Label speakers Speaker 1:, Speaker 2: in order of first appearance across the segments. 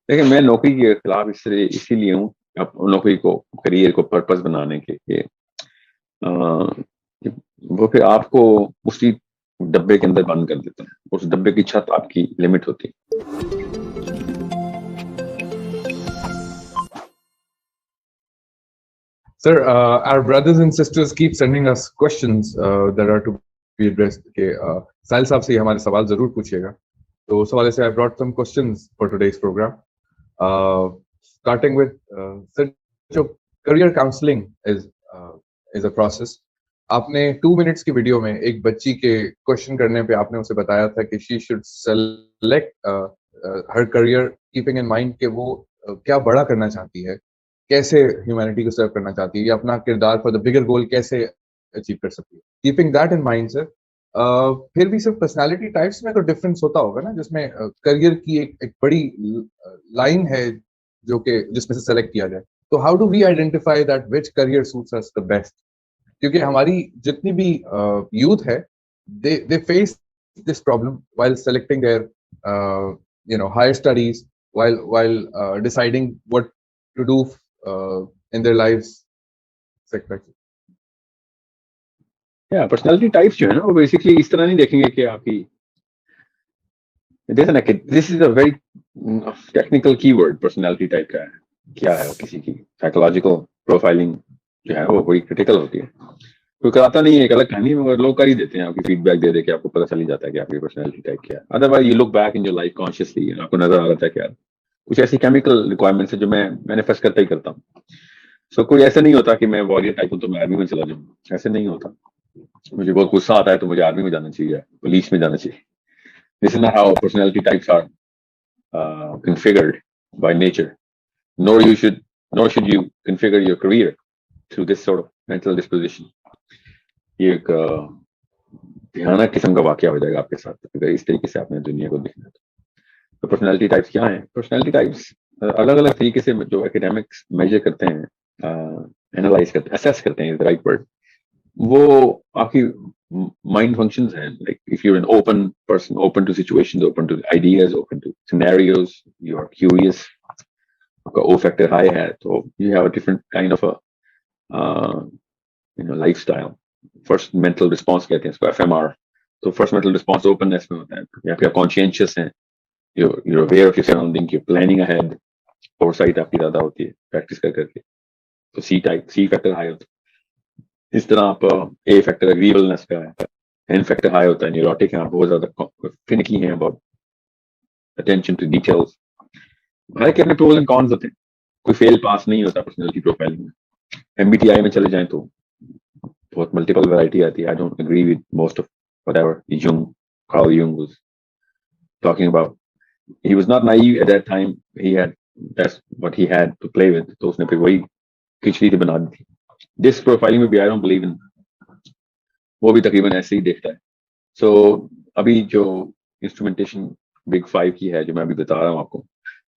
Speaker 1: देखिए, मैं नौकरी के खिलाफ इसीलिए हूँ, नौकरी को करियर को पर्पस बनाने के लिए। वो फिर आपको उसी डब्बे के अंदर बंद कर देता है, उस डब्बे की छत आपकी लिमिट होती है।
Speaker 2: Sir, our brothers and sisters keep sending us questions that are to be addressed. Okay, साहिल साहब से हमारे सवाल जरूर पूछिएगा। तो उस हवाले से I brought some questions for today's program. Starting with, sir, जो career counseling is a process. आपने 2 minutes की वीडियो में एक बच्ची के क्वेश्चन करने पे आपने उसे बताया था कि she should select her career keeping in mind कि वो क्या बड़ा करना चाहती है, कैसे ह्यूमैनिटी को सर्व करना चाहती है, या अपना किरदार फॉर द बिगर गोल कैसे अचीव कर सकती है। Keeping that in mind sir, फिर भी सिर्फ पर्सनालिटी टाइप्स में तो डिफरेंस होता होगा ना, जिसमें करियर की एक बड़ी लाइन है जो कि जिसमें से सेलेक्ट किया जाए। तो how do we identify that which career suits us the best? क्योंकि हमारी जितनी भी यूथ है, they face this problem while selecting their higher studies, while deciding what to do in their lives.
Speaker 1: Personality types जो है ना, वो basically इस तरह नहीं देखेंगे कि आपकी, this is a very technical keyword. Personality type का है, क्या है वो, किसी की साइकोलॉजिकल प्रोफाइलिंग जो है वो बड़ी क्रिटिकल होती है। कोई कराता नहीं है, एक अलग कहानी है, मगर लोग कर ही देते हैं, आपकी फीडबैक दे दे के आपको पता चल ही जाता है कि आपकी पर्सनालिटी टाइप क्या है। Otherwise you look back in your life consciously, आपको नजर आ रहा है कि यार कुछ ऐसी केमिकल रिक्वायरमेंट्स है जो मैं मैनिफेस्ट करता ही करता हूँ। सो कोई ऐसा नहीं होता कि मैं वॉरियर टाइप हूँ तो मैं आर्मी में चला जाऊँ, ऐसे नहीं होता। मुझे बहुत गुस्सा आता है तो मुझे आर्मी में जाना चाहिए, पुलिस में जाना चाहिए। This is not how personality types are configured by nature. Nor should you configure your career through this sort of mental disposition. ये एक भयानक किस्म का वाकया हो जाएगा आपके साथ अगर इस तरीके से आपने दुनिया को देखना। तो पर्सनालिटी टाइप्स क्या है? पर्सनालिटी टाइप्स अलग अलग तरीके से जो एकेडमिक्स मेजर करते हैं, एनालाइज करते हैं, असेस करते हैं, राइट वर्ड, वो आपकी माइंड फंक्शंस हैं। Like if you are an open person, open to situations, open to ideas, open to scenarios, you are curious, आपका ओ फैक्टर हाई है, तो you have a different kind of a lifestyle. First mental response कहते हैं इसको, FMR. तो first mental response openness में होता है, या फिर कॉन्शियस हैं, you're aware of your surrounding, you're planning ahead, foresight आपकी ज्यादा होती है प्रैक्टिस कर करके। तो C type, C factor high होता है। इस तरह आप ए फैक्टर एग्रीबलनेस का है, एन फैक्टर हाई होता है, न्यूरोटिक है, आप बहुत ज्यादा फिनिकी हैं अबाउट अटेंशन टू डिटेल्स। हर के अपने प्रोज एंड कॉन्स होते हैं, कोई फेल पास नहीं होता पर्सनालिटी प्रोफाइलिंग में। एमबीटीआई में चले जाएं तो बहुत मल्टीपल वैरायटी आती है। I don't agree with most of whatever Carl Jung was talking about. He was not naive at that time. That's what he had to play with. तो उसने फिर वही खिचड़ी से बना दी थी। This profiling में भी I don't believe in, वो भी तकरीबन ऐसे ही देखता है। So अभी जो इंस्ट्रूमेंटेशन बिग 5 की है, जो मैं अभी बता रहा हूँ आपको,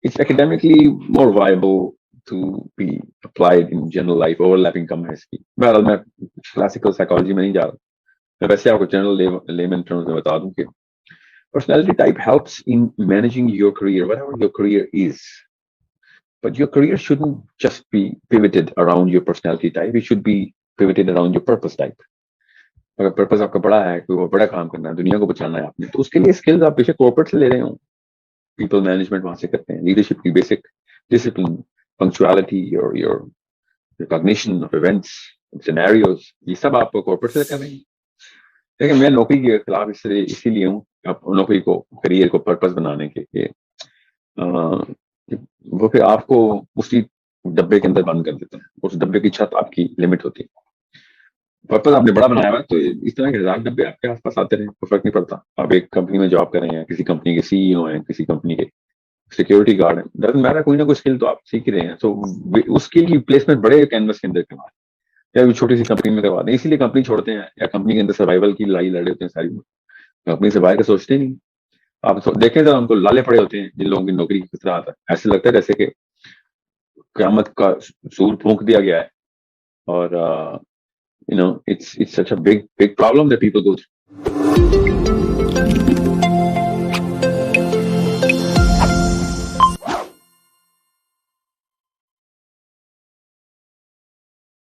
Speaker 1: it's academically more viable to be applied in general life. Overlapping कम है इसकी। बहरहाल मैं क्लासिकल साइकोलॉजी में नहीं जा रहा, मैं वैसे आपको जनरल लेमन टर्म्स में बता दूं कि personality type helps in managing your career, whatever your career is. But your career shouldn't just be pivoted around your personality type. It should be pivoted around your purpose type. अगर purpose आपका बड़ा है, कोई बड़ा काम करना है, दुनिया को बचाना है आपने, तो उसके लिए स्किल्स आप बेशक कॉर्पोरेट से ले रहे हो, पीपल मैनेजमेंट वहां से करते हैं, लीडरशिप की basic discipline, punctuality, your recognition of events, scenarios, ये सब आप कॉर्पोरेट से कर रहे हैं। लेकिन मैं नौकरी के खिलाफ इसीलिए हूँ, नौकरी को करियर को पर्पस बनाने के लिए। वो फिर आपको उसी डब्बे के अंदर बंद कर देता है, उस डब्बे की छत आपकी लिमिट होती है। पर्पस आपने बड़ा बनाया हुआ है तो इस तरह के 1000 डब्बे आपके आसपास आते रहे, कोई फर्क नहीं पड़ता। आप एक कंपनी में जॉब कर रहे हैं, किसी कंपनी के सीईओ हैं, किसी कंपनी के सिक्योरिटी गार्ड हैं, डजंट मैटर, कोई ना कोई स्किल तो आप सीख रहे हैं। तो उस स्किल की प्लेसमेंट बड़े कैनवस के अंदर करवा, या छोटी सी कंपनी में करवा दें, इसीलिए कंपनी छोड़ते हैं, या कंपनी के अंदर सर्वाइवल की लड़ाई लड़े होते हैं सारी, कंपनी से बाहर का सोचते नहीं। आप देखें जरा, उनको लाले पड़े होते हैं जिन लोगों की नौकरी किस तरह आता है, ऐसे लगता है जैसे कि क़यामत का सूर फूंक दिया गया है। और it's such a big problem that people go through.